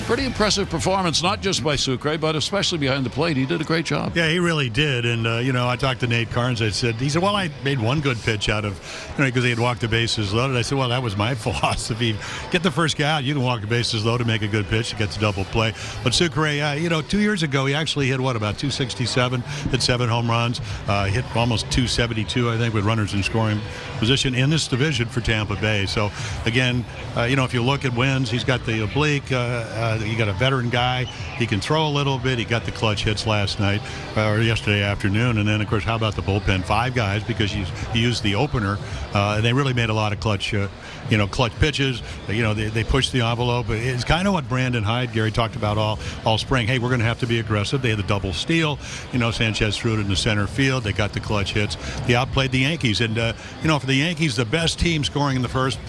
pretty impressive performance, not just by Sucre, but especially behind the plate. He did a great job. Yeah, he really did. And, I talked to Nate Carnes. He said, well, I made one good pitch out of, because he had walked the bases loaded. I said, well, that was my philosophy. Get the first guy out. You can walk the bases loaded, make a good pitch. You get the double play. But Sucre, 2 years ago, he actually hit, about 267, hit 7 home runs, hit almost 272, I think, with runners in scoring position in this division for Tampa Bay. So, again, if you look at wins, he's got the oblique. You got a veteran guy. He can throw a little bit. He got the clutch hits last night or yesterday afternoon. And then, of course, how about the bullpen? 5 guys, because he used the opener. And they really made a lot of clutch pitches. They pushed the envelope. It's kind of what Brandon Hyde, Gary, talked about all spring. Hey, we're going to have to be aggressive. They had the double steal. Sanchez threw it in the center field. They got the clutch hits. They outplayed the Yankees. And, for the Yankees, the best team scoring in the first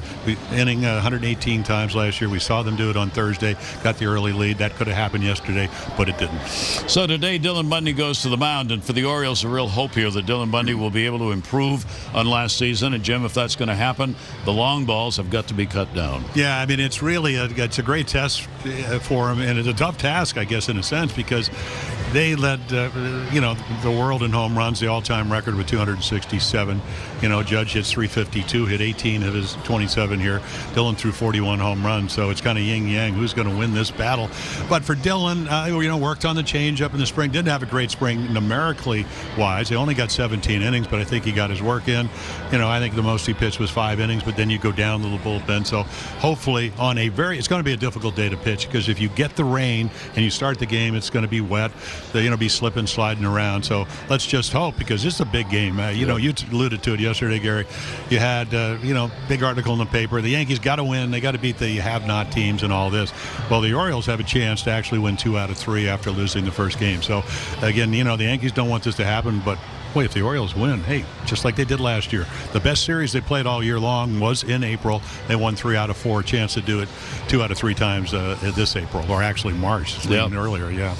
inning 118 times last year. We saw them do it on Thursday. Got the early lead. That could have happened yesterday, but it didn't. So today, Dylan Bundy goes to the mound. And for the Orioles, a real hope here that Dylan Bundy will be able to improve on last season. And, Jim, if that's going to happen, the long balls have got to be cut down. Yeah, I mean, it's really it's a great test for him, and it's a tough task, I guess, in a sense, because they led the world in home runs, the all-time record with 267. Judge hits 352, hit 18 of his 27 here. Dylan threw 41 home runs, so it's kind of yin-yang. Who's going to win this battle? But for Dylan, worked on the changeup in the spring. Didn't have a great spring numerically wise. He only got 17 innings, but I think he got his work in. I think the most he pitched was 5 innings, but then you go down to the bullpen. So hopefully it's going to be a difficult day to pitch, because if you get the rain and you start the game, it's going to be wet. Be slipping, sliding around. So let's just hope, because this is a big game. You alluded to it yesterday, Gary. You had, big article in the paper. The Yankees got to win. They got to beat the have-not teams and all this. Well, the Orioles have a chance to actually win 2 out of 3 after losing the first game. So, again, the Yankees don't want this to happen, but boy, if the Orioles win, hey, just like they did last year. The best series they played all year long was in April. They won 3 out of 4. A chance to do it 2 out of 3 times this April, or actually March, earlier, yeah.